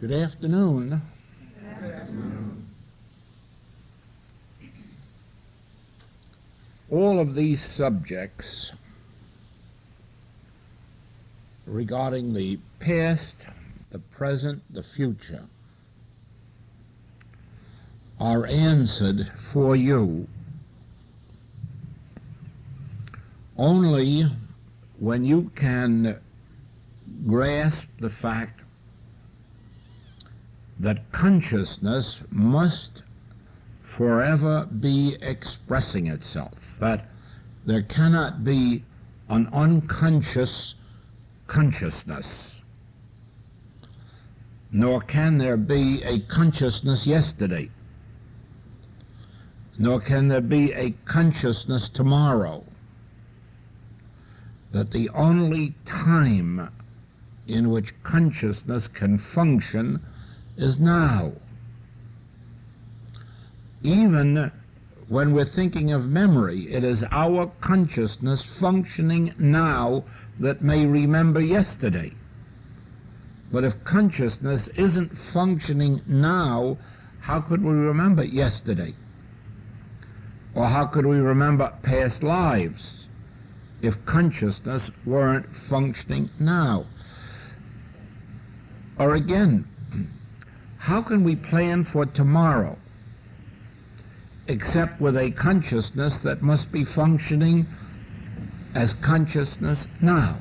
Good afternoon. All of these subjects regarding the past, the present, the future are answered for you only when you can grasp the fact that consciousness must forever be expressing itself, that there cannot be an unconscious consciousness, nor can there be a consciousness yesterday, nor can there be a consciousness tomorrow, that the only time in which consciousness can function is now. Even when we're thinking of memory, it is our consciousness functioning now that may remember yesterday. But if consciousness isn't functioning now, how could we remember yesterday? Or how could we remember past lives if consciousness weren't functioning now? Or again, how can we plan for tomorrow except with a consciousness that must be functioning as consciousness now?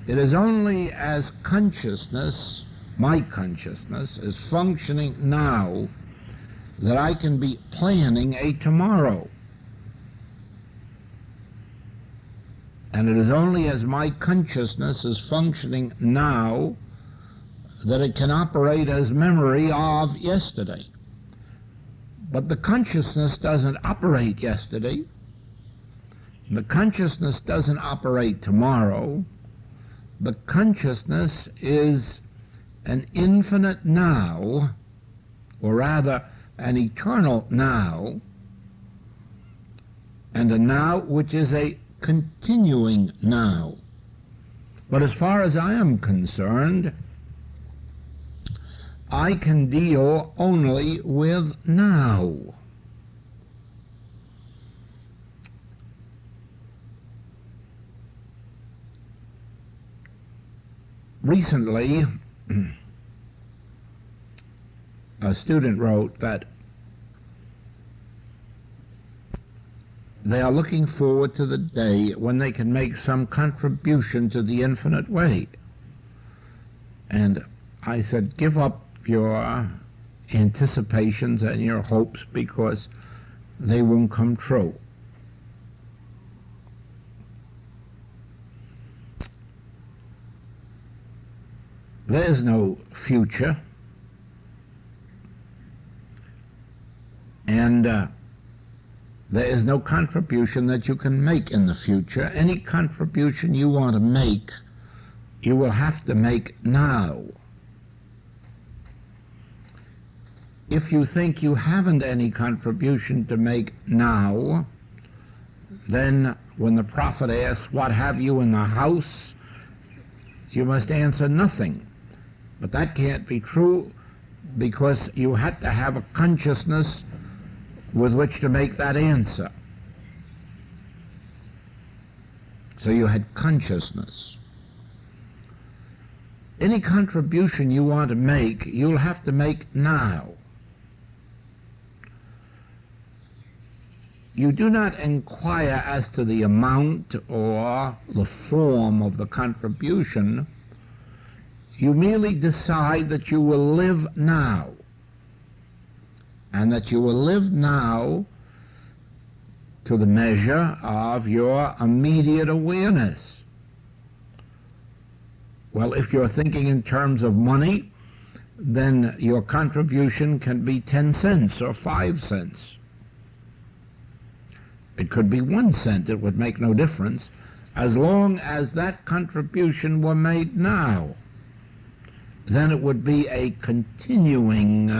It is only as consciousness, my consciousness, is functioning now that I can be planning a tomorrow. And it is only as my consciousness is functioning now that it can operate as memory of yesterday. But the consciousness doesn't operate yesterday. The consciousness doesn't operate tomorrow. The consciousness is an infinite now, or rather an eternal now, and a now which is a continuing now. But as far as I am concerned, I can deal only with now. Recently, a student wrote that they are looking forward to the day when they can make some contribution to the infinite way. And I said, give up your anticipations and your hopes, because they won't come true. There is no future, and there is no contribution that you can make in the future. Any contribution you want to make, you will have to make now. If you think you haven't any contribution to make now, then when the prophet asks, what have you in the house, you must answer nothing. But that can't be true, because you had to have a consciousness with which to make that answer. So you had consciousness. Any contribution you want to make, you'll have to make now. You do not inquire as to the amount or the form of the contribution. You merely decide that you will live now, and that you will live now to the measure of your immediate awareness. Well, if you're thinking in terms of money, then your contribution can be 10 cents or 5 cents. It could be 1 cent. It would make no difference, as long as that contribution were made now. Then it would be a continuing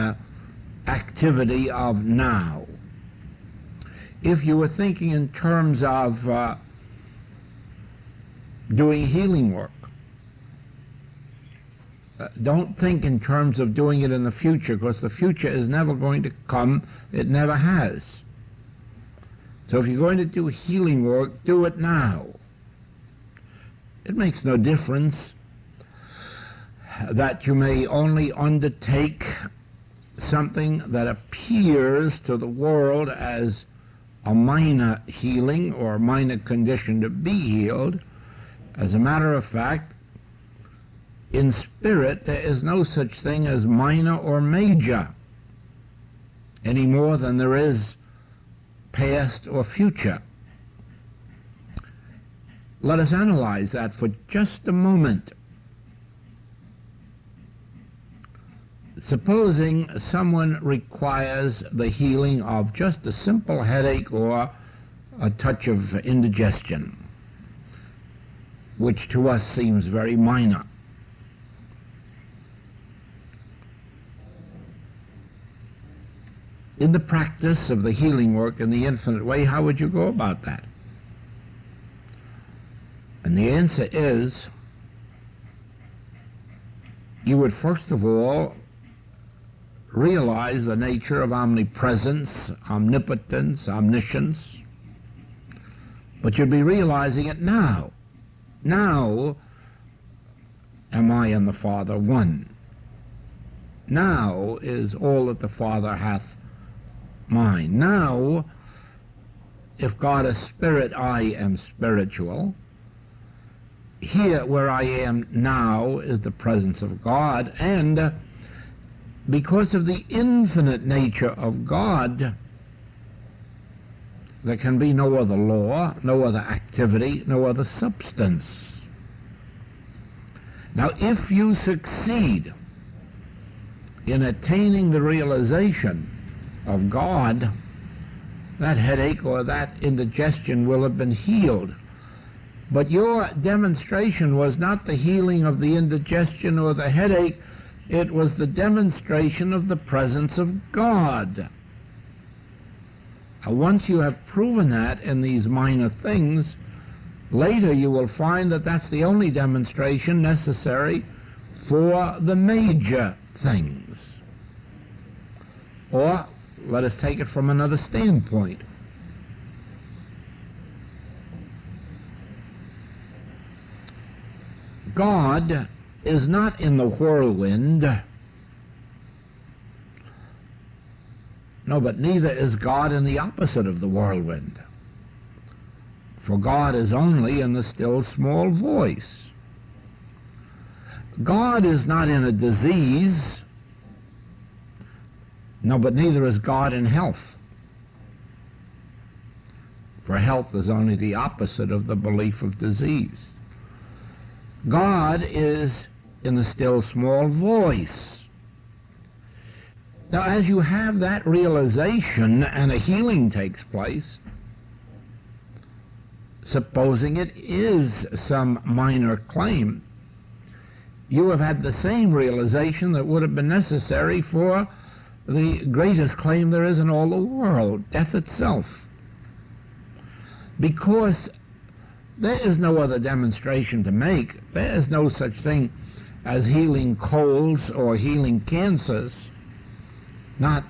activity of now. If you were thinking in terms of doing healing work, Don't think in terms of doing it in the future, because the future is never going to come. It never has. So if you're going to do healing work, do it now. It makes no difference that you may only undertake something that appears to the world as a minor healing or a minor condition to be healed. As a matter of fact, in spirit, there is no such thing as minor or major, any more than there is past or future. Let us analyze that for just a moment. Supposing someone requires the healing of just a simple headache or a touch of indigestion, which to us seems very minor. In the practice of the healing work in the infinite way, how would you go about that? And the answer is, you would first of all realize the nature of omnipresence, omnipotence, omniscience, but you'd be realizing it now. Now am I and the Father one. Now is all that the Father hath mine. Now, if God is spirit, I am spiritual. Here where I am now is the presence of God, and because of the infinite nature of God, there can be no other law, no other activity, no other substance. Now, if you succeed in attaining the realization of God, that headache or that indigestion will have been healed. But your demonstration was not the healing of the indigestion or the headache, it was the demonstration of the presence of God. Now, once you have proven that in these minor things, later you will find that that's the only demonstration necessary for the major things. Or, let us take it from another standpoint. God is not in the whirlwind. No, but neither is God in the opposite of the whirlwind. For God is only in the still small voice. God is not in a disease. No, but neither is God in health. For health is only the opposite of the belief of disease. God is in the still small voice. Now, as you have that realization and a healing takes place, supposing it is some minor claim, you have had the same realization that would have been necessary for the greatest claim there is in all the world, death itself. Because there is no other demonstration to make. There is no such thing as healing colds or healing cancers, not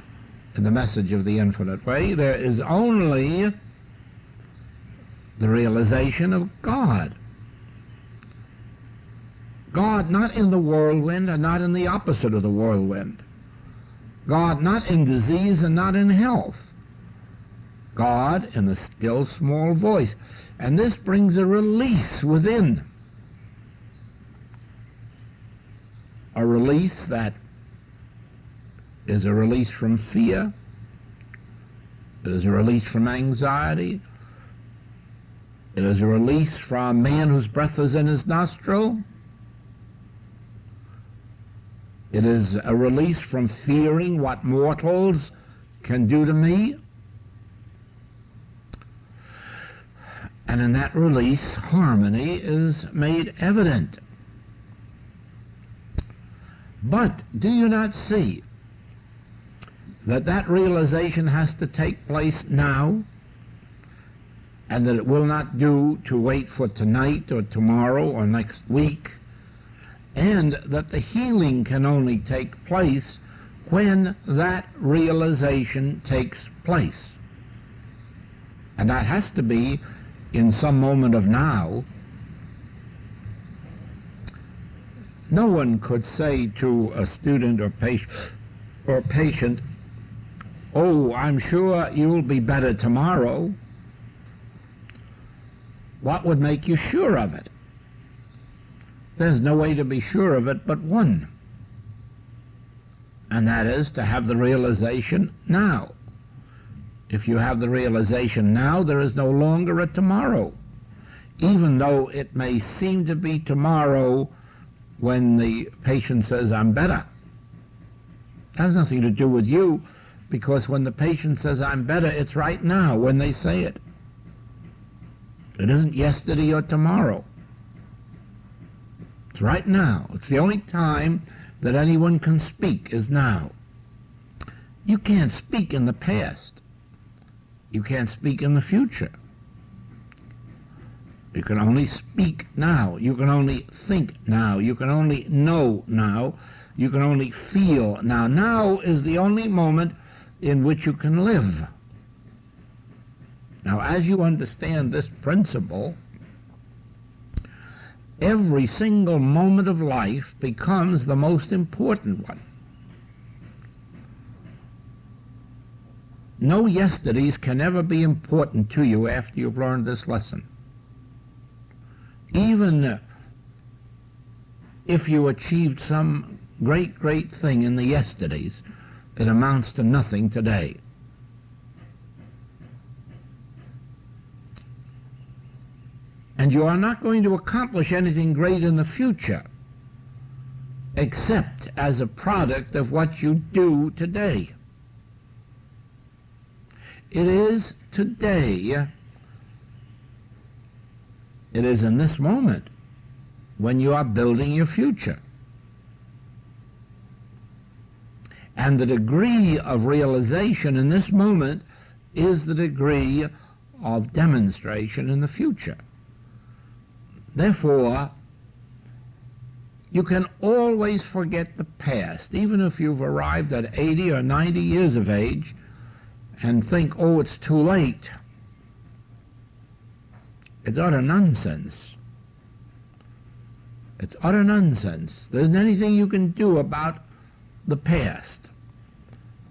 in the message of the infinite way. There is only the realization of God. God not in the whirlwind and not in the opposite of the whirlwind. God not in disease and not in health. God in the still small voice. And this brings a release within. A release that is a release from fear. It is a release from anxiety. It is a release from man whose breath is in his nostril. It is a release from fearing what mortals can do to me. And in that release, harmony is made evident. But do you not see that that realization has to take place now, and that it will not do to wait for tonight or tomorrow or next week, and that the healing can only take place when that realization takes place. And that has to be in some moment of now. No one could say to a student or patient, "Oh, I'm sure you'll be better tomorrow." What would make you sure of it? There's no way to be sure of it but one, and that is to have the realization now. If you have the realization now, there is no longer a tomorrow, even though it may seem to be tomorrow when the patient says, "I'm better." It has nothing to do with you, because when the patient says, "I'm better," it's right now when they say it. It isn't yesterday or tomorrow. It's right now. It's the only time that anyone can speak is now. You can't speak in the past. You can't speak in the future. You can only speak now. You can only think now. You can only know now. You can only feel now. Now is the only moment in which you can live. Now, as you understand this principle, every single moment of life becomes the most important one. No yesterdays can ever be important to you after you've learned this lesson. Even if you achieved some great thing in the yesterdays, it amounts to nothing today. And you are not going to accomplish anything great in the future except as a product of what you do today. It is today, it is in this moment when you are building your future. And the degree of realization in this moment is the degree of demonstration in the future. Therefore, you can always forget the past, even if you've arrived at 80 or 90 years of age, and think, "Oh, it's too late." It's utter nonsense. It's utter nonsense. There isn't anything you can do about the past,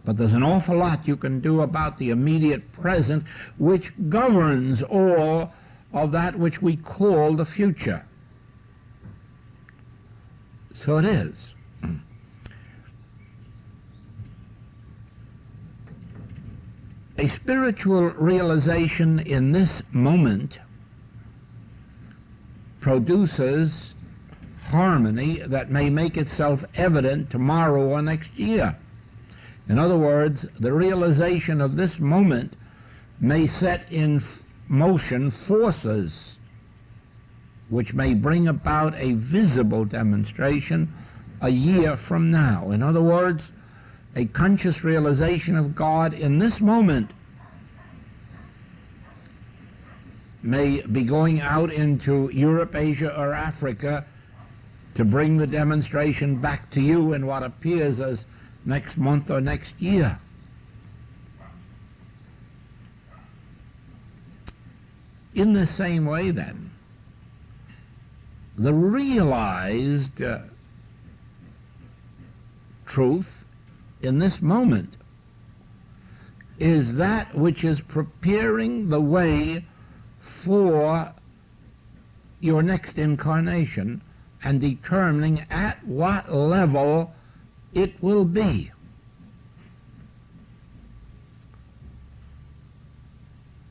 but there's an awful lot you can do about the immediate present, which governs all of that which we call the future. So it is. A spiritual realization in this moment produces harmony that may make itself evident tomorrow or next year. In other words, the realization of this moment may set in motion forces which may bring about a visible demonstration a year from now. In other words, a conscious realization of God in this moment may be going out into Europe, Asia, or Africa to bring the demonstration back to you in what appears as next month or next year. In the same way, then, the realized truth in this moment is that which is preparing the way for your next incarnation and determining at what level it will be.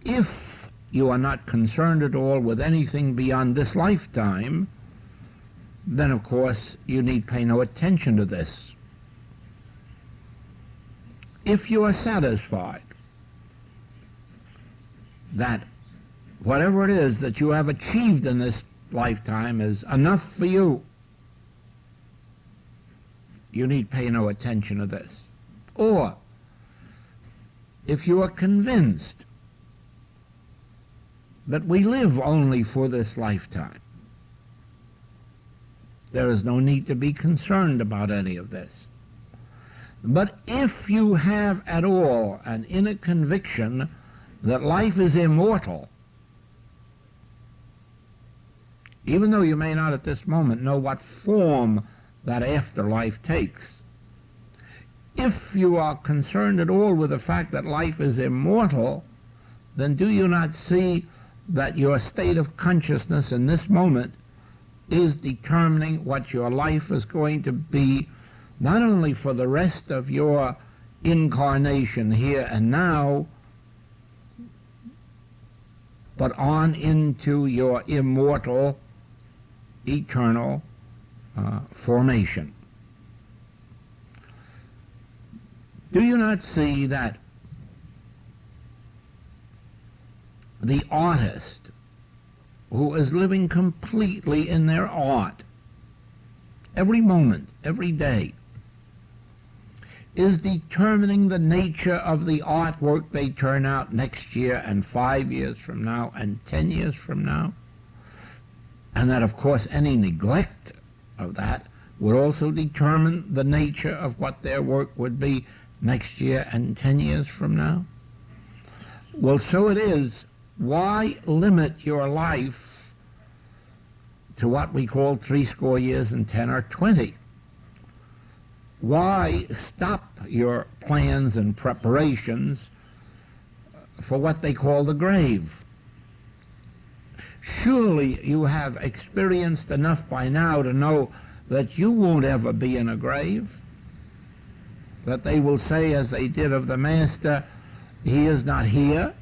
If you are not concerned at all with anything beyond this lifetime, then of course you need pay no attention to this. If you are satisfied that whatever it is that you have achieved in this lifetime is enough for you, you need pay no attention to this. Or if you are convinced that we live only for this lifetime, There is no need to be concerned about any of this. But if you have at all an inner conviction that life is immortal, even though you may not at this moment know what form that afterlife takes, if you are concerned at all with the fact that life is immortal, then do you not see that your state of consciousness in this moment is determining what your life is going to be, not only for the rest of your incarnation here and now, but on into your immortal, eternal formation? Do you not see that the artist who is living completely in their art every moment, every day, is determining the nature of the artwork they turn out next year and 5 years from now and 10 years from now? And that, of course, any neglect of that would also determine the nature of what their work would be next year and 10 years from now? Well, so it is. Why limit your life to what we call 60 years and 10 or 20? Why stop your plans and preparations for what they call the grave? Surely you have experienced enough by now to know that you won't ever be in a grave, that they will say, as they did of the Master, he is not here,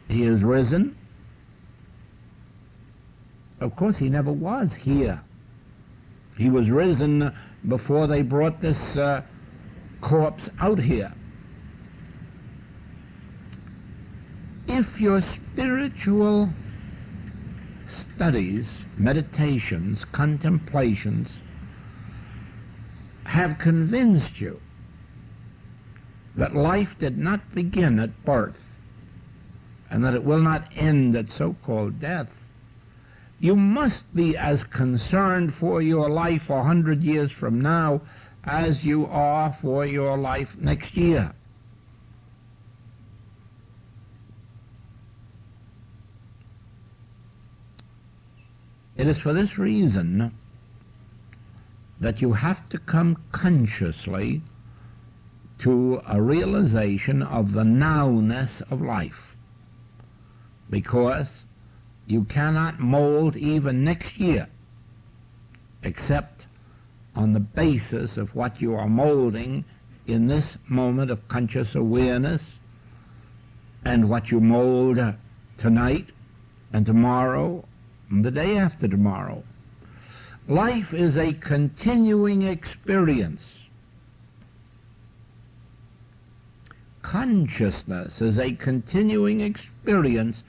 he is risen. Of course, he never was here. He was risen before they brought this corpse out here. If your spiritual studies, meditations, contemplations have convinced you that life did not begin at birth and that it will not end at so-called death, you must be as concerned for your life 100 years from now as you are for your life next year. It is for this reason that you have to come consciously to a realization of the nowness of life, because you cannot mold even next year except on the basis of what you are molding in this moment of conscious awareness, and what you mold tonight and tomorrow and the day after tomorrow. Life is a continuing experience. Consciousness is a continuing experience,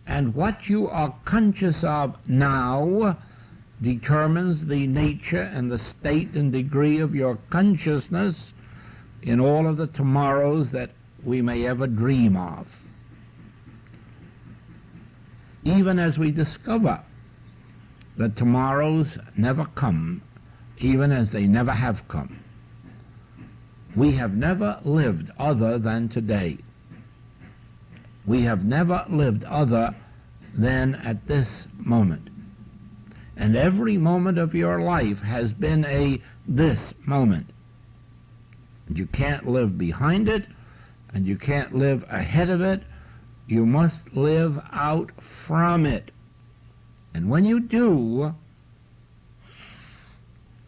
and what you are conscious of now determines the nature and the state and degree of your consciousness in all of the tomorrows that we may ever dream of. Even as we discover that tomorrows never come, even as they never have come, we have never lived other than today. We have never lived other than at this moment. And every moment of your life has been a this moment. And you can't live behind it, and you can't live ahead of it. You must live out from it. And when you do,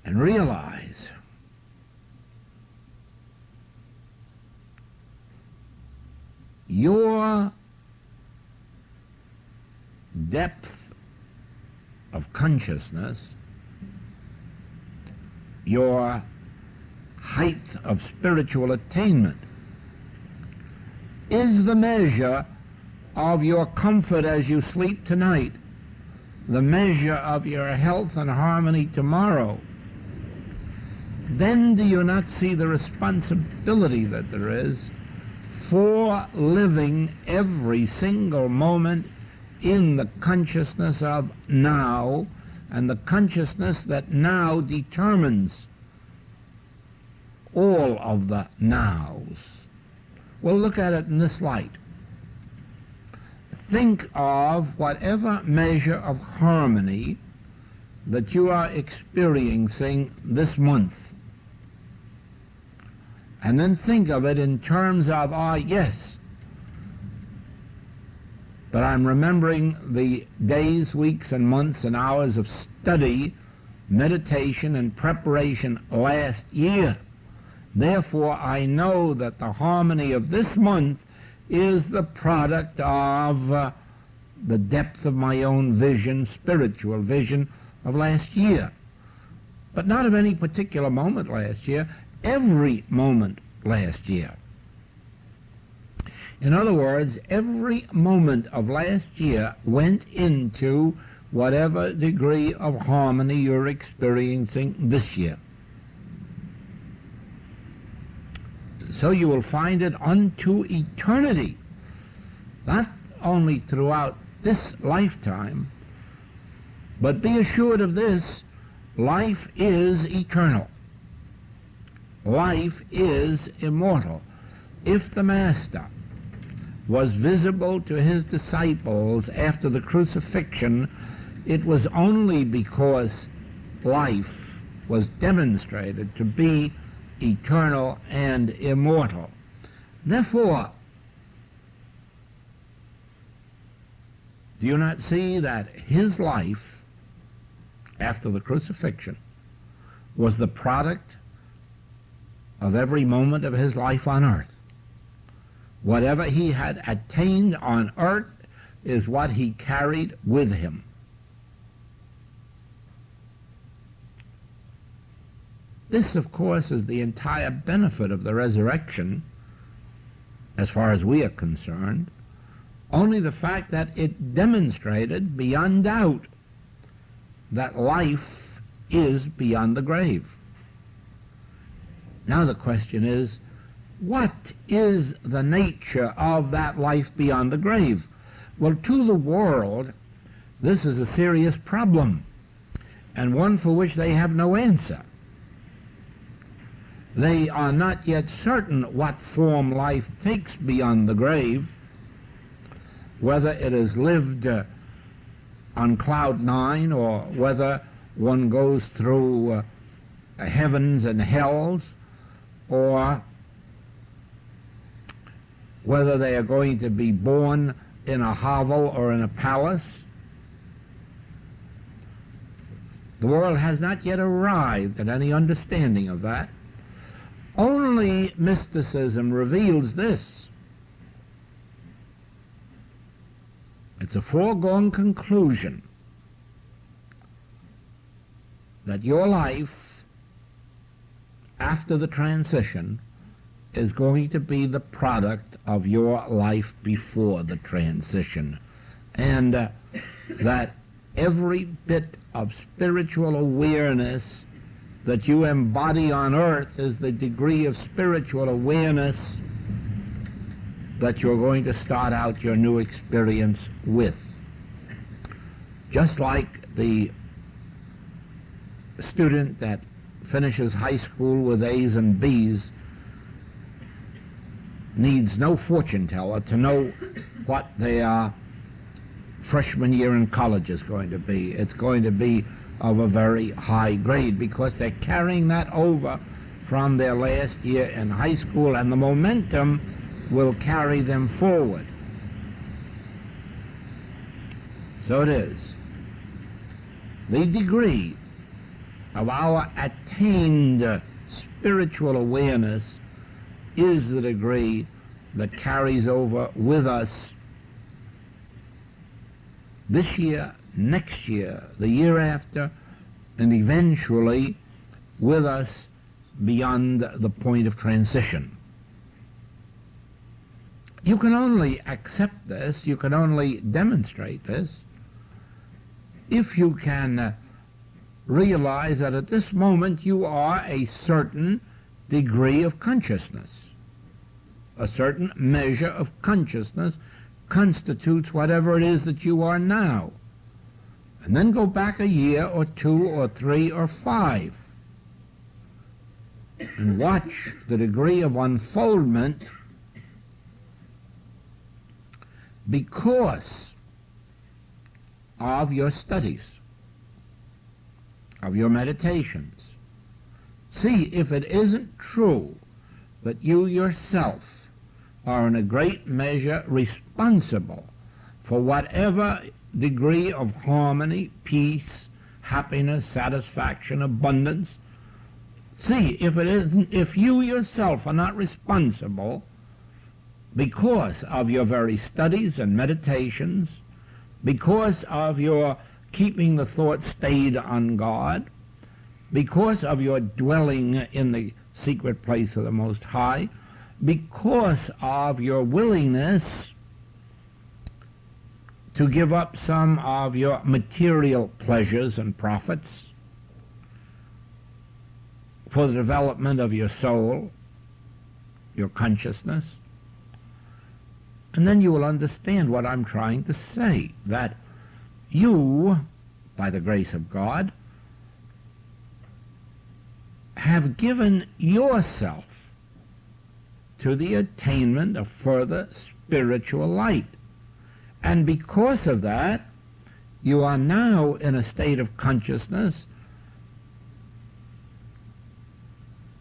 and realize your depth of consciousness, your height of spiritual attainment, is the measure of your comfort as you sleep tonight, the measure of your health and harmony tomorrow, then do you not see the responsibility that there is for living every single moment in the consciousness of now, and the consciousness that now determines all of the nows. Well, look at it in this light. Think of whatever measure of harmony that you are experiencing this month. And then think of it in terms of, yes, but I'm remembering the days, weeks, and months and hours of study, meditation, and preparation last year. Therefore, I know that the harmony of this month is the product of the depth of my own vision, spiritual vision of last year. But not of any particular moment last year, every moment last year. In other words, every moment of last year went into whatever degree of harmony you're experiencing this year. So you will find it unto eternity, not only throughout this lifetime, but be assured of this: life is eternal. Life is immortal. If the Master was visible to his disciples after the crucifixion, it was only because life was demonstrated to be eternal and immortal. Therefore, do you not see that his life after the crucifixion was the product of every moment of his life on earth? Whatever he had attained on earth is what he carried with him. This, of course, is the entire benefit of the resurrection, as far as we are concerned. Only the fact that it demonstrated beyond doubt that life is beyond the grave. Now the question is, what is the nature of that life beyond the grave? Well, to the world, this is a serious problem, and one for which they have no answer. They are not yet certain what form life takes beyond the grave, whether it is lived on cloud nine or whether one goes through heavens and hells, or whether they are going to be born in a hovel or in a palace. The world has not yet arrived at any understanding of that. Only mysticism reveals this. It's a foregone conclusion that your life after the transition is going to be the product of your life before the transition, and that every bit of spiritual awareness that you embody on earth is the degree of spiritual awareness that you're going to start out your new experience with. Just like the student that finishes high school with A's and B's needs no fortune teller to know what their freshman year in college is going to be. It's going to be of a very high grade because they're carrying that over from their last year in high school, and the momentum will carry them forward. So it is. The degree of our attained spiritual awareness is the degree that carries over with us this year, next year, the year after, and eventually with us beyond the point of transition. You can only accept this, you can only demonstrate this, if you can realize that at this moment you are a certain degree of consciousness. A certain measure of consciousness constitutes whatever it is that you are now. And then go back a year or 2 or 3 or 5 and watch the degree of unfoldment because of your studies, of your meditations. See if it isn't true that you yourself are in a great measure responsible for whatever degree of harmony, peace, happiness, satisfaction, abundance. See if it isn't, if you yourself are not responsible because of your very studies and meditations, because of your keeping the thought stayed on God, because of your dwelling in the secret place of the Most High, because of your willingness to give up some of your material pleasures and profits for the development of your soul, your consciousness. And then you will understand what I'm trying to say, that you, by the grace of God, have given yourself to the attainment of further spiritual light. And because of that, you are now in a state of consciousness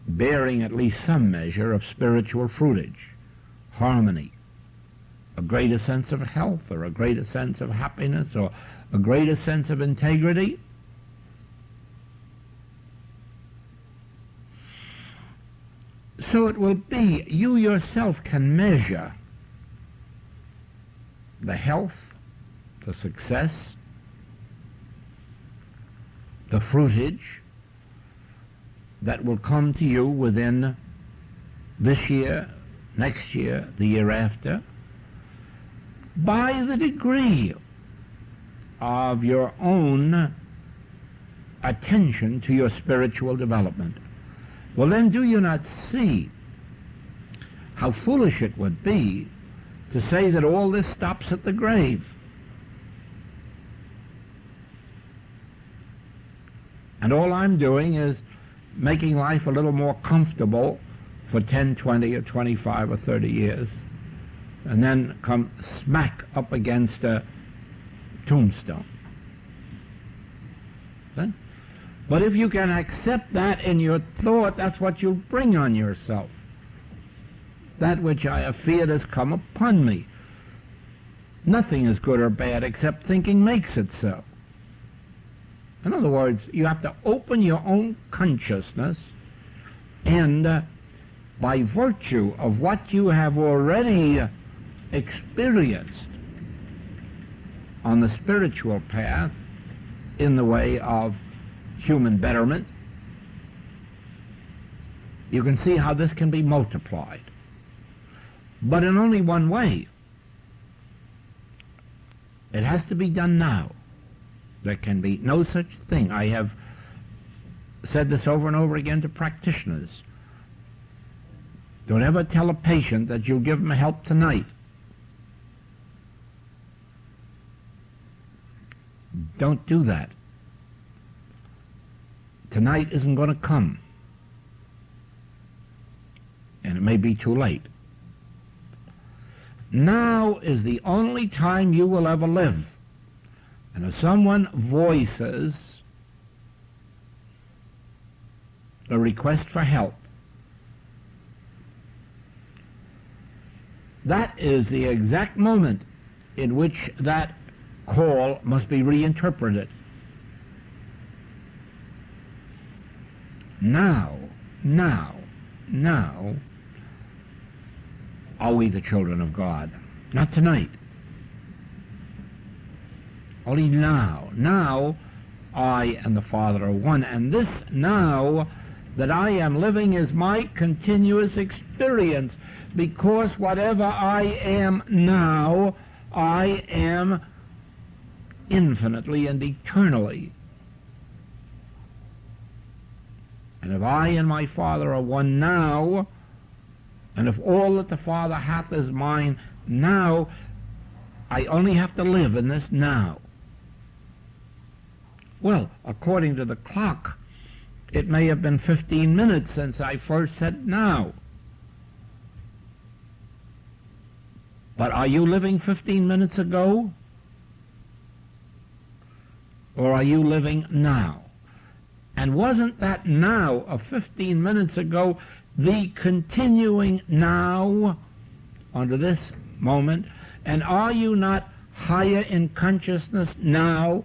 bearing at least some measure of spiritual fruitage, harmony, a greater sense of health, or a greater sense of happiness, or a greater sense of integrity. So it will be, you yourself can measure the health, the success, the fruitage that will come to you within this year, next year, the year after, by the degree of your own attention to your spiritual development. Well, then do you not see how foolish it would be to say that all this stops at the grave? And all I'm doing is making life a little more comfortable for 10, 20, or 25, or 30 years, and then come smack up against a tombstone. See? But if you can accept that in your thought, that's what you bring on yourself. That which I have feared has come upon me. Nothing is good or bad except thinking makes it so. In other words, you have to open your own consciousness, and by virtue of what you have already experienced on the spiritual path in the way of human betterment, you can see how this can be multiplied. But in only one way. It has to be done now. There can be no such thing. I have said this over and over again to practitioners. Don't ever tell a patient that you'll give them help tonight. Don't do that. Tonight isn't going to come. And it may be too late. Now is the only time you will ever live. And if someone voices a request for help, that is the exact moment in which that call must be reinterpreted. Now are we the children of God. Not tonight. Only now. Now I and the Father are one. And this now that I am living is my continuous experience, because whatever I am now, I am infinitely and eternally. And if I and my Father are one now, and if all that the Father hath is mine now, I only have to live in this now. Well, according to the clock, it may have been 15 minutes since I first said now. But are you living 15 minutes ago? Or are you living now? And wasn't that now of 15 minutes ago the continuing now onto this moment? And are you not higher in consciousness now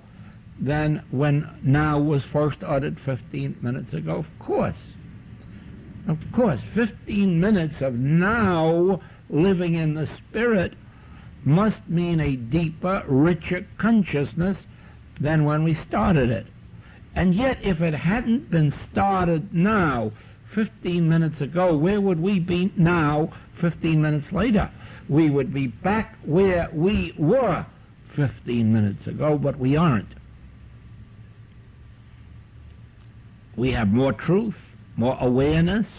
than when now was first uttered 15 minutes ago? Of course. Of course, 15 minutes of now living in the Spirit must mean a deeper, richer consciousness than when we started it. And yet, if it hadn't been started now, 15 minutes ago, where would we be now, 15 minutes later? We would be back where we were 15 minutes ago, but we aren't. We have more truth, more awareness,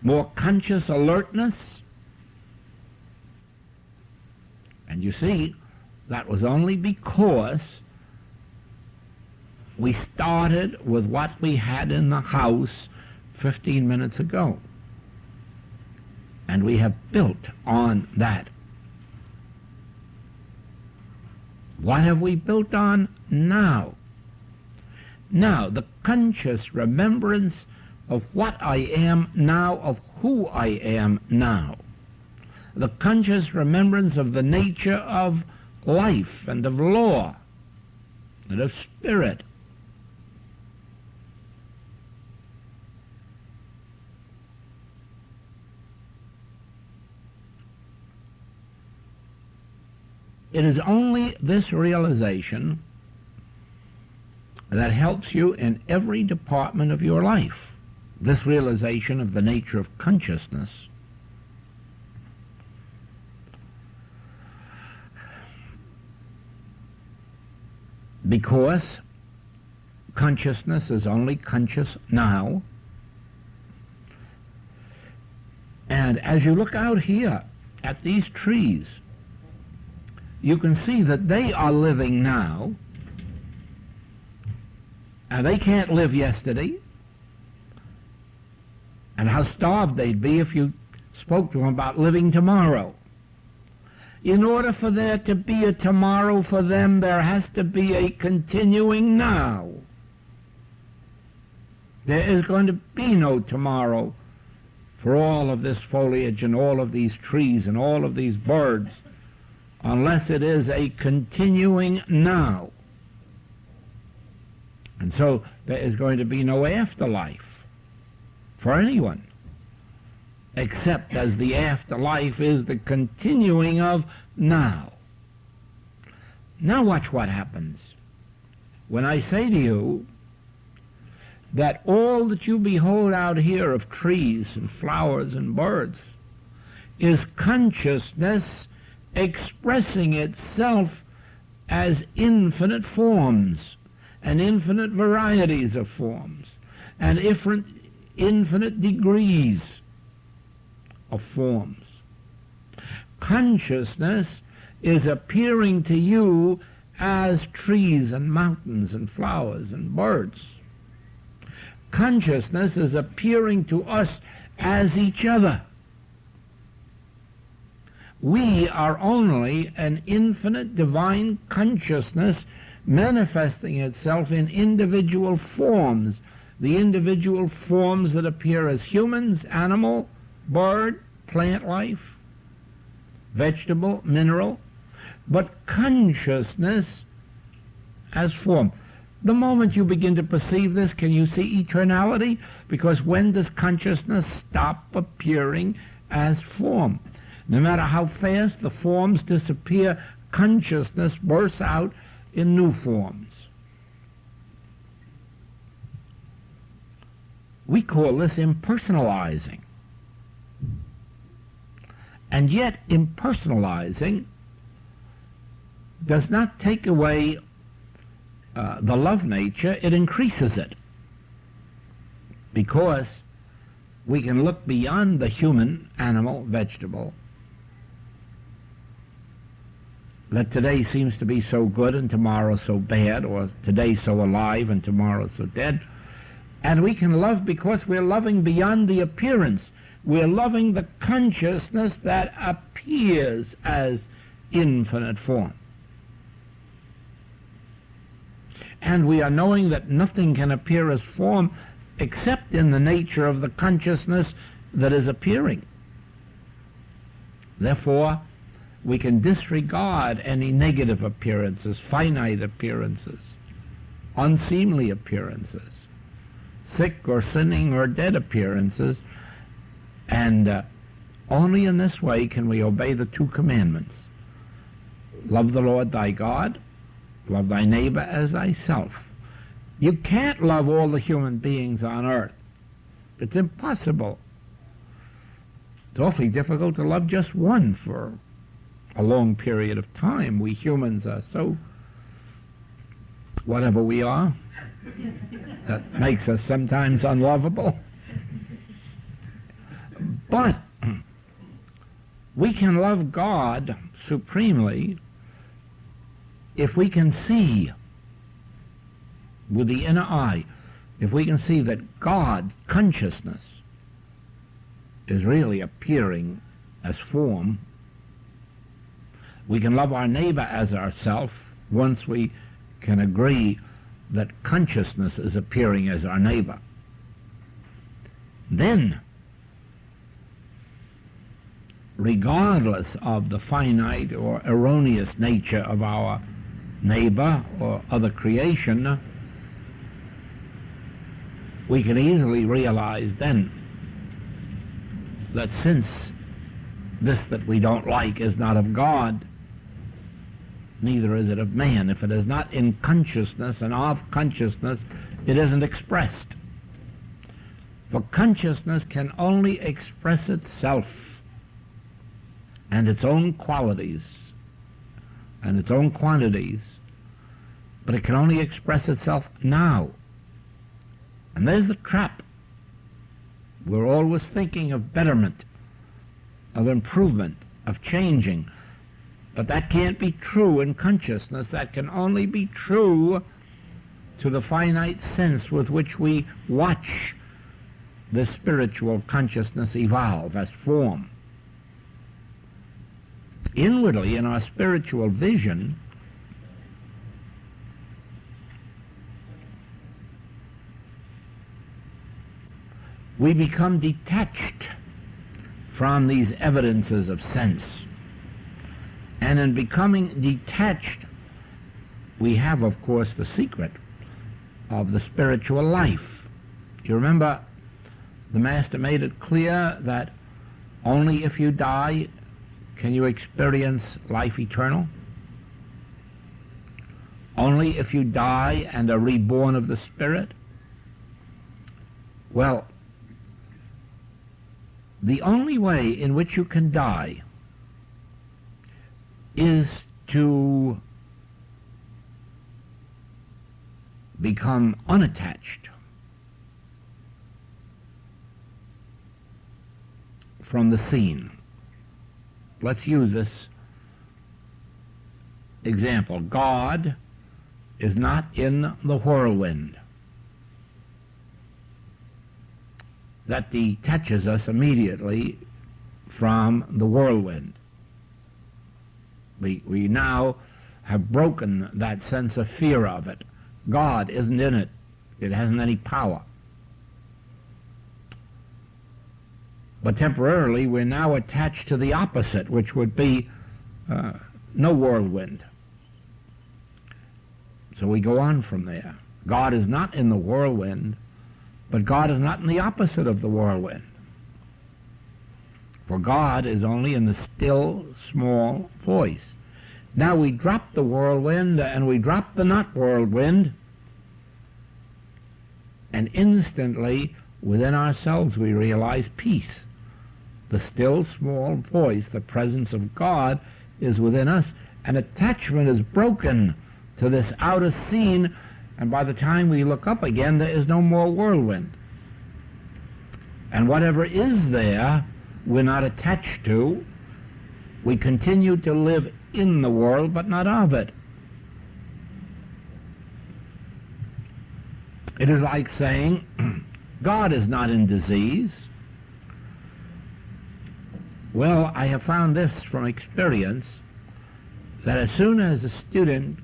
more conscious alertness. And you see, that was only because we started with what we had in the house 15 minutes ago. And we have built on that. What have we built on now? Now, the conscious remembrance of what I am now, of who I am now. The conscious remembrance of the nature of life and of law and of spirit. It is only this realization that helps you in every department of your life. This realization of the nature of consciousness. Because consciousness is only conscious now. And as you look out here at these trees, you can see that they are living now, and they can't live yesterday, and how starved they'd be if you spoke to them about living tomorrow. In order for there to be a tomorrow for them, there has to be a continuing now. There is going to be no tomorrow for all of this foliage and all of these trees and all of these birds, unless it is a continuing now. And so there is going to be no afterlife for anyone, except as the afterlife is the continuing of now. Now watch what happens. When I say to you that all that you behold out here of trees and flowers and birds is consciousness expressing itself as infinite forms and infinite varieties of forms and infinite degrees of forms. Consciousness is appearing to you as trees and mountains and flowers and birds. Consciousness is appearing to us as each other. We are only an infinite divine consciousness manifesting itself in individual forms, the individual forms that appear as humans, animal, bird, plant life, vegetable, mineral, but consciousness as form. The moment you begin to perceive this, can you see eternality? Because when does consciousness stop appearing as form? No matter how fast the forms disappear, consciousness bursts out in new forms. We call this impersonalizing. And yet impersonalizing does not take away the love nature, it increases it. Because we can look beyond the human, animal, vegetable, that today seems to be so good and tomorrow so bad, or today so alive and tomorrow so dead. And we can love because we're loving beyond the appearance. We're loving the consciousness that appears as infinite form. And we are knowing that nothing can appear as form except in the nature of the consciousness that is appearing. Therefore, we can disregard any negative appearances, finite appearances, unseemly appearances, sick or sinning or dead appearances, and only in this way can we obey the two commandments. Love the Lord thy God, love thy neighbor as thyself. You can't love all the human beings on earth. It's impossible. It's awfully difficult to love just one for a long period of time. We humans are so, whatever we are, that makes us sometimes unlovable. But we can love God supremely if we can see with the inner eye, if we can see that God's consciousness is really appearing as form. We can love our neighbor as ourself once we can agree that consciousness is appearing as our neighbor. Then, regardless of the finite or erroneous nature of our neighbor or other creation, we can easily realize then that since this that we don't like is not of God, neither is it of man. If it is not in consciousness and of consciousness, it isn't expressed. For consciousness can only express itself and its own qualities and its own quantities, but it can only express itself now. And there's the trap. We're always thinking of betterment, of improvement, of changing. But that can't be true in consciousness. That can only be true to the finite sense with which we watch the spiritual consciousness evolve as form. Inwardly, in our spiritual vision, we become detached from these evidences of sense. And in becoming detached, we have, of course, the secret of the spiritual life. You remember the Master made it clear that only if you die can you experience life eternal. Only if you die and are reborn of the Spirit. Well, the only way in which you can die is to become unattached from the scene. Let's use this example. God is not in the whirlwind. That detaches us immediately from the whirlwind. We now have broken that sense of fear of it. God isn't in it. It hasn't any power. But temporarily we're now attached to the opposite, which would be no whirlwind. So we go on from there. God is not in the whirlwind, but God is not in the opposite of the whirlwind. For God is only in the still, small voice. Now we drop the whirlwind and we drop the not whirlwind, and instantly within ourselves we realize peace. The still, small voice, the presence of God, is within us, and attachment is broken to this outer scene, and by the time we look up again, there is no more whirlwind. And whatever is there, we're not attached to. We continue to live in the world, but not of it. It is like saying, God is not in disease. Well, I have found this from experience, that as soon as a student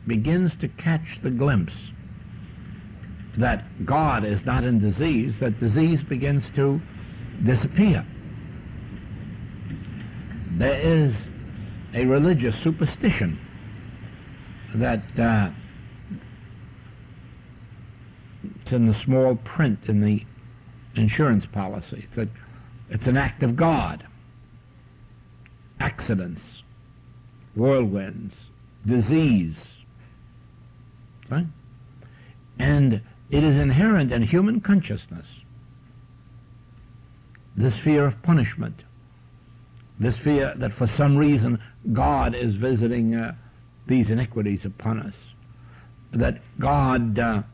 begins to catch the glimpse that God is not in disease, that disease begins to disappear. There is a religious superstition that it's in the small print in the insurance policy. It's an act of God. Accidents, whirlwinds, disease. Right? And it is inherent in human consciousness, this fear of punishment, this fear that for some reason God is visiting these iniquities upon us, that God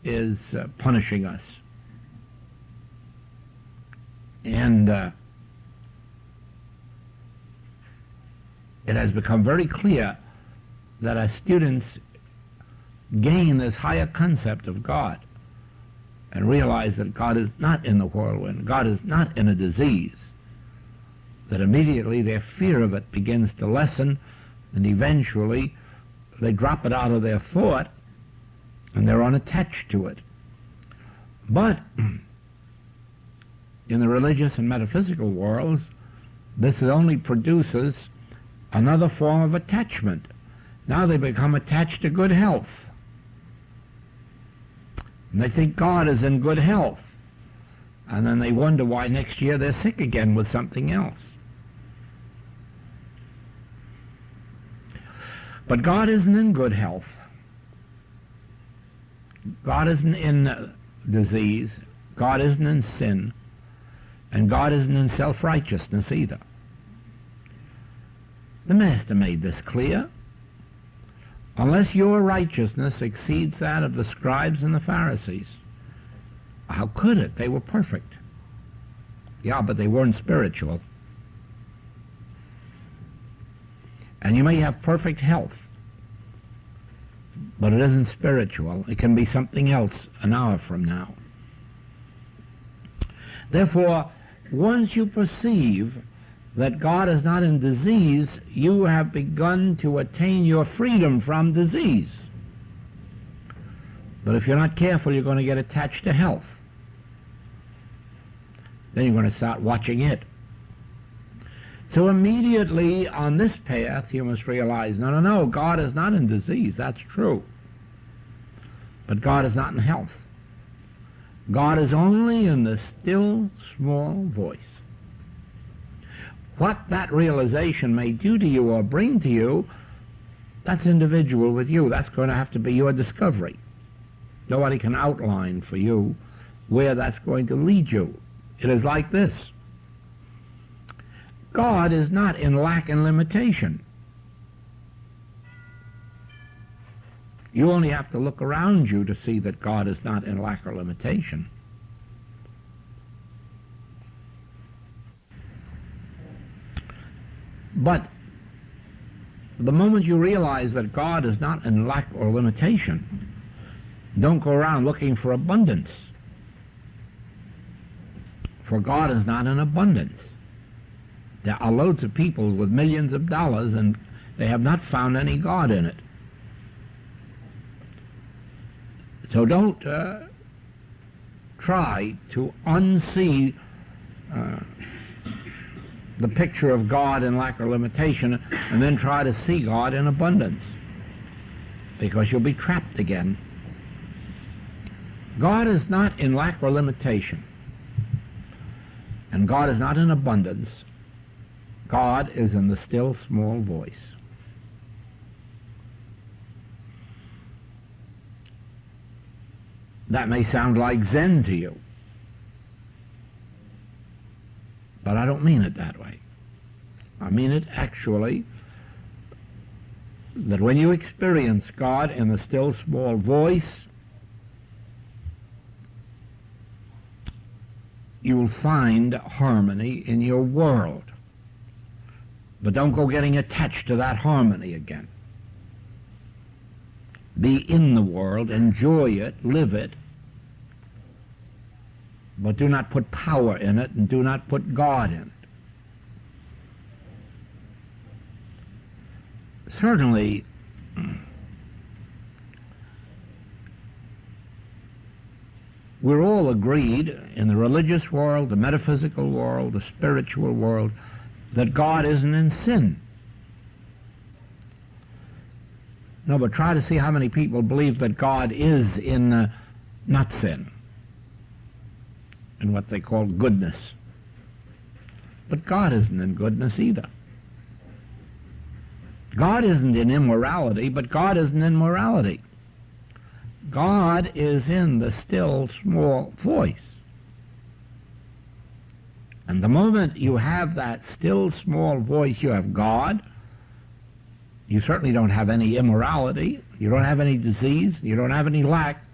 is punishing us. And it has become very clear that as students gain this higher concept of God and realize that God is not in the whirlwind, God is not in a disease, that immediately their fear of it begins to lessen, and eventually they drop it out of their thought and they're unattached to it. But in the religious and metaphysical worlds, this only produces another form of attachment. Now they become attached to good health. And they think God is in good health. And then they wonder why next year they're sick again with something else. But God isn't in good health. God isn't in disease. God isn't in sin. And God isn't in self-righteousness either. The Master made this clear. Unless your righteousness exceeds that of the scribes and the Pharisees. How could it? They were perfect. Yeah, but they weren't spiritual. And you may have perfect health, but it isn't spiritual. It can be something else an hour from now. Therefore, once you perceive that God is not in disease, you have begun to attain your freedom from disease. But if you're not careful, you're going to get attached to health. Then you're going to start watching it. So immediately on this path, you must realize, no, God is not in disease. That's true. But God is not in health. God is only in the still, small voice. What that realization may do to you or bring to you, that's individual with you. That's going to have to be your discovery. Nobody can outline for you where that's going to lead you. It is like this. God is not in lack and limitation. You only have to look around you to see that God is not in lack or limitation. But the moment you realize that God is not in lack or limitation, don't go around looking for abundance. For God is not in abundance. There are loads of people with millions of dollars and they have not found any God in it. So don't try to unsee the picture of God in lack or limitation and then try to see God in abundance, because you'll be trapped again. God is not in lack or limitation, and God is not in abundance. God is in the still small voice. That may sound like Zen to you, but I don't mean it that way. I mean it actually that when you experience God in the still small voice, you will find harmony in your world. But don't go getting attached to that harmony again. Be in the world, enjoy it, live it, but do not put power in it and do not put God in it. Certainly, we're all agreed in the religious world, the metaphysical world, the spiritual world, that God isn't in sin. No, but try to see how many people believe that God is in not sin, in what they call goodness. But God isn't in goodness either. God isn't in immorality, but God isn't in morality. God is in the still small voice. And the moment you have that still small voice, you have God. You certainly don't have any immorality. You don't have any disease. You don't have any lack.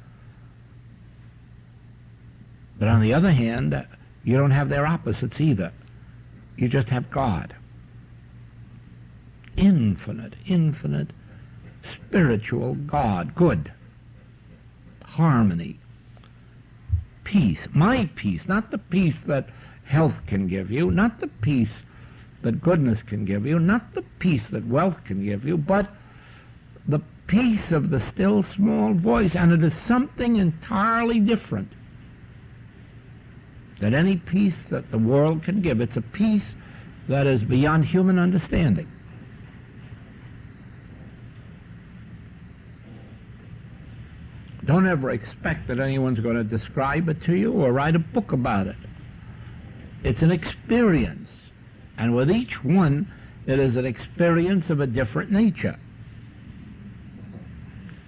But on the other hand, you don't have their opposites either. You just have God. Infinite, spiritual God, good, harmony, peace, my peace, not the peace that health can give you, not the peace that goodness can give you, not the peace that wealth can give you, but the peace of the still small voice, and it is something entirely different than any peace that the world can give. It's a peace that is beyond human understanding. Don't ever expect that anyone's going to describe it to you or write a book about it. It's an experience. And with each one, it is an experience of a different nature.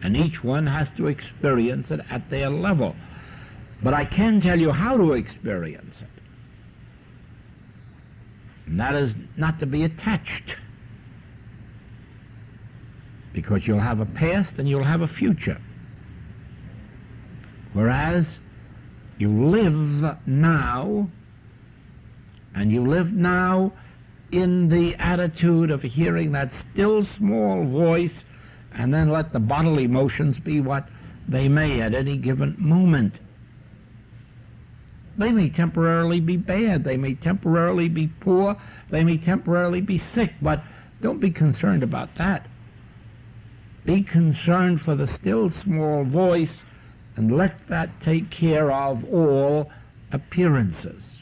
And each one has to experience it at their level. But I can tell you how to experience it. And that is not to be attached. Because you'll have a past and you'll have a future. Whereas you live now, and you live now in the attitude of hearing that still small voice, and then let the bodily motions be what they may at any given moment. They may temporarily be bad, they may temporarily be poor, they may temporarily be sick, but don't be concerned about that. Be concerned for the still small voice, and let that take care of all appearances.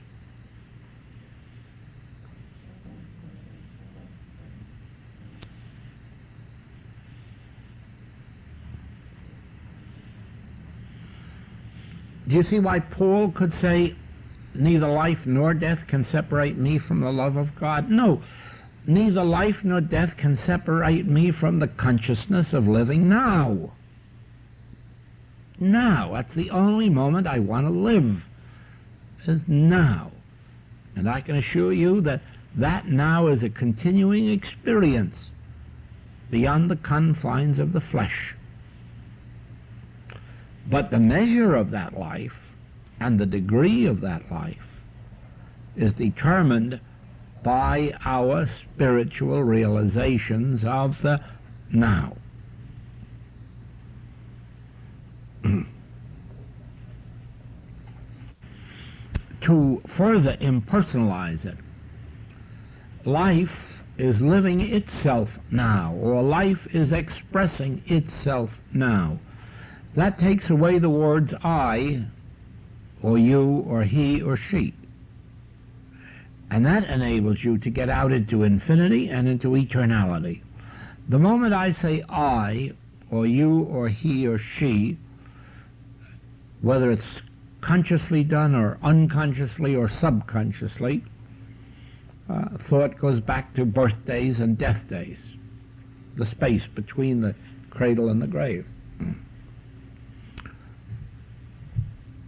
Do you see why Paul could say, neither life nor death can separate me from the love of God? No, neither life nor death can separate me from the consciousness of living now. Now, that's the only moment I want to live, is now. And I can assure you that that now is a continuing experience beyond the confines of the flesh. But the measure of that life and the degree of that life is determined by our spiritual realizations of the now. To further impersonalize it, life is living itself now, or life is expressing itself now. That takes away the words I, or you, or he, or she. And that enables you to get out into infinity and into eternality. The moment I say I, or you, or he, or she, whether it's consciously done or unconsciously or subconsciously, thought goes back to birthdays and death days, the space between the cradle and the grave.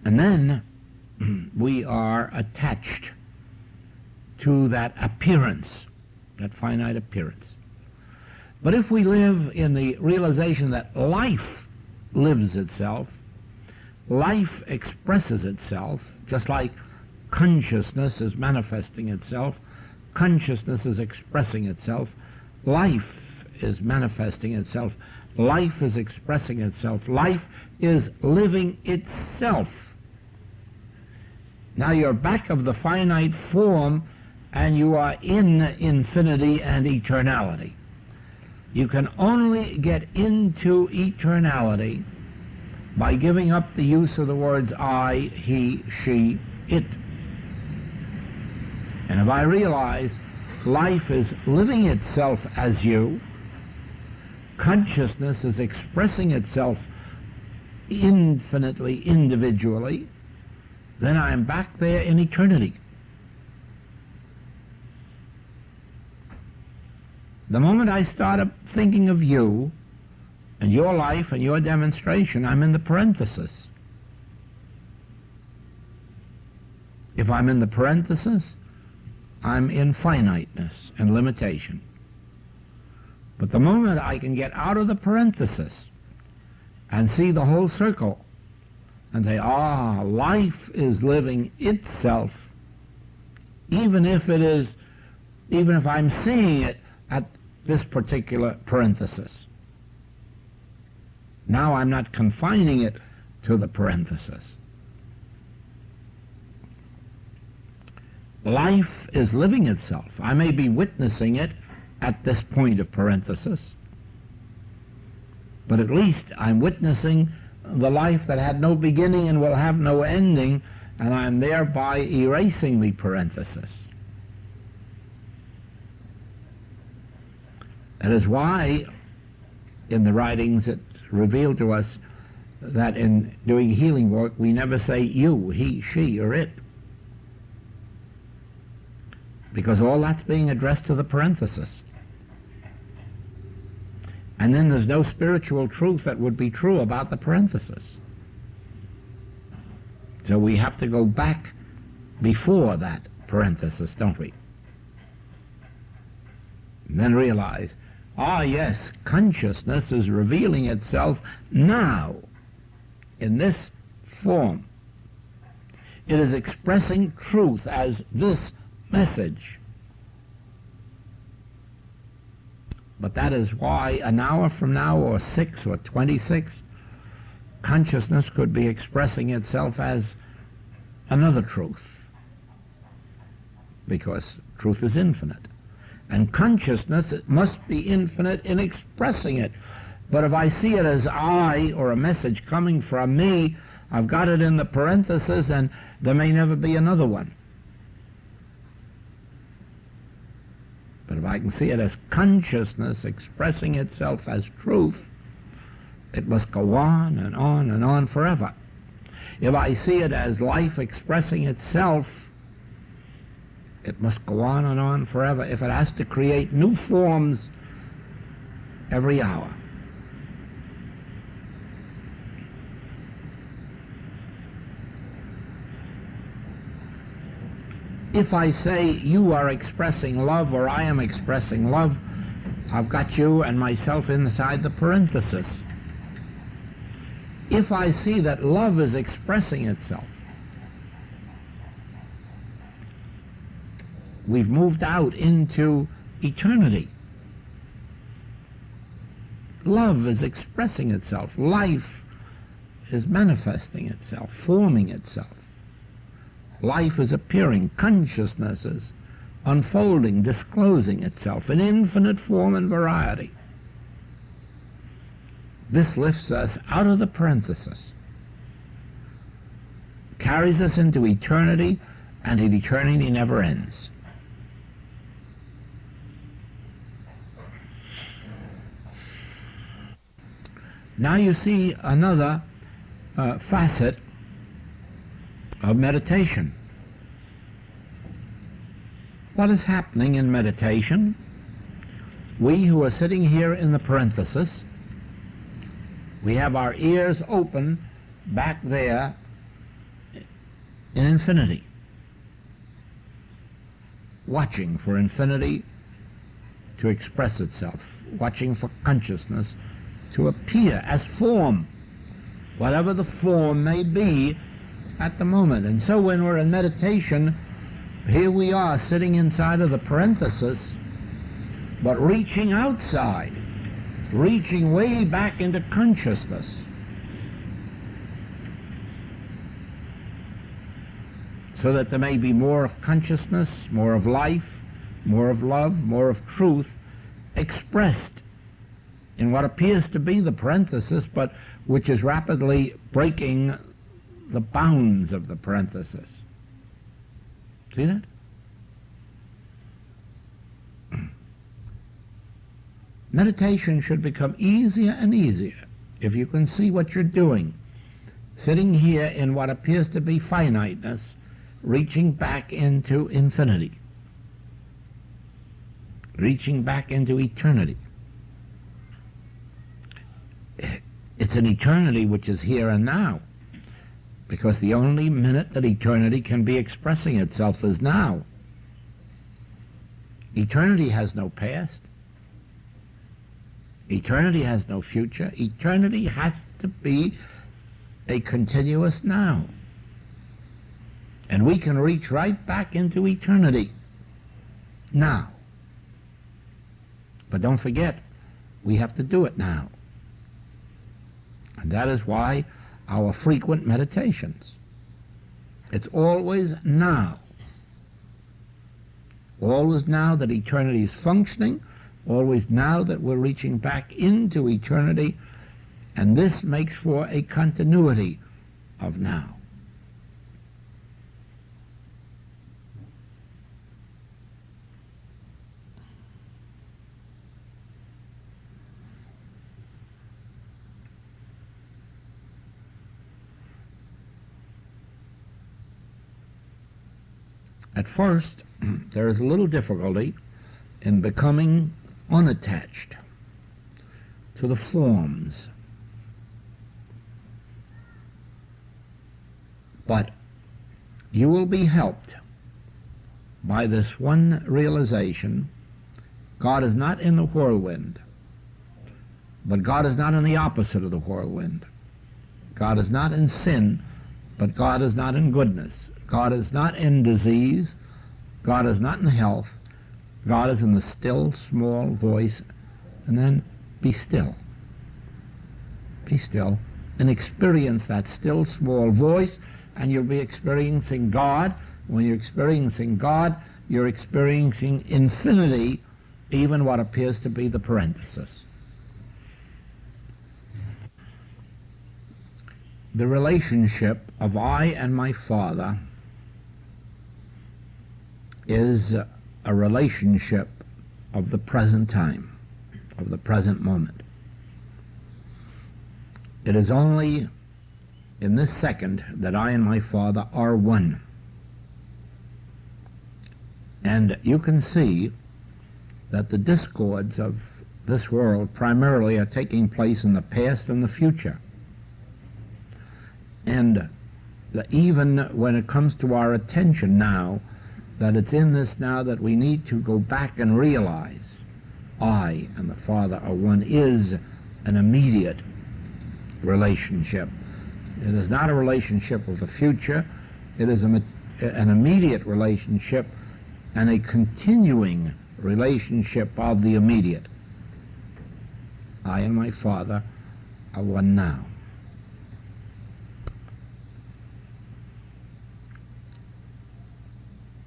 And then we are attached to that appearance, that finite appearance. But if we live in the realization that life lives itself, life expresses itself, just like consciousness is manifesting itself, consciousness is expressing itself, life is manifesting itself, life is expressing itself, life is living itself. Now you're back of the finite form and you are in infinity and eternality. You can only get into eternality by giving up the use of the words I, he, she, it. And if I realize life is living itself as you, consciousness is expressing itself infinitely, individually, then I am back there in eternity. The moment I start up thinking of you and your life and your demonstration, I'm in the parenthesis. If I'm in the parenthesis, I'm in finiteness and limitation. But the moment I can get out of the parenthesis and see the whole circle and say, life is living itself, even if I'm seeing it at this particular parenthesis. Now I'm not confining it to the parenthesis. Life is living itself. I may be witnessing it at this point of parenthesis, but at least I'm witnessing the life that had no beginning and will have no ending, and I'm thereby erasing the parenthesis. That is why in the writings it's revealed to us that in doing healing work we never say you, he, she, or it, because all that's being addressed to the parenthesis. And then there's no spiritual truth that would be true about the parenthesis. So we have to go back before that parenthesis, don't we? And then realize, yes, consciousness is revealing itself now in this form. It is expressing truth as this message. But that is why an hour from now, or 6 or 26, consciousness could be expressing itself as another truth, because truth is infinite. And consciousness must be infinite in expressing it. But if I see it as I, or a message coming from me, I've got it in the parenthesis, and there may never be another one. But if I can see it as consciousness expressing itself as truth, it must go on and on and on forever. If I see it as life expressing itself, it must go on and on forever if it has to create new forms every hour. If I say you are expressing love or I am expressing love, I've got you and myself inside the parenthesis. If I see that love is expressing itself, we've moved out into eternity. Love is expressing itself. Life is manifesting itself, forming itself. Life is appearing. Consciousness is unfolding, disclosing itself in infinite form and variety. This lifts us out of the parenthesis, carries us into eternity, and eternity never ends. Now you see another facet of meditation. What is happening in meditation? We who are sitting here in the parenthesis, we have our ears open back there in infinity, watching for infinity to express itself, watching for consciousness to appear as form, whatever the form may be at the moment. And so when we're in meditation, Here we are sitting inside of the parenthesis, but reaching outside, reaching way back into consciousness. So that there may be more of consciousness, more of life, more of love, more of truth expressed in what appears to be the parenthesis, but which is rapidly breaking the bounds of the parenthesis. See that? Meditation should become easier and easier if you can see what you're doing. Sitting here in what appears to be finiteness, reaching back into infinity, reaching back into eternity. It's an eternity which is here and now, because the only minute that eternity can be expressing itself is now. Eternity has no past. Eternity has no future. Eternity has to be a continuous now. And we can reach right back into eternity now. But don't forget, we have to do it now. And that is why our frequent meditations. It's always now. Always now that eternity is functioning, always now that we're reaching back into eternity, and this makes for a continuity of now. At first, there is a little difficulty in becoming unattached to the forms. But you will be helped by this one realization: God is not in the whirlwind, but God is not in the opposite of the whirlwind. God is not in sin, but God is not in goodness. God is not in disease. God is not in health. God is in the still, small voice. And then be still. Be still and experience that still, small voice, and you'll be experiencing God. When you're experiencing God, you're experiencing infinity, even what appears to be the parenthesis. The relationship of I and my Father is a relationship of the present time, of the present moment. It is only in this second that I and my Father are one. And you can see that the discords of this world primarily are taking place in the past and the future. And even when it comes to our attention now, that it's in this now that we need to go back and realize I and the Father are one is an immediate relationship. It is not a relationship of the future. It is an immediate relationship and a continuing relationship of the immediate. I and my Father are one now.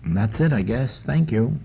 And that's it, I guess. Thank you.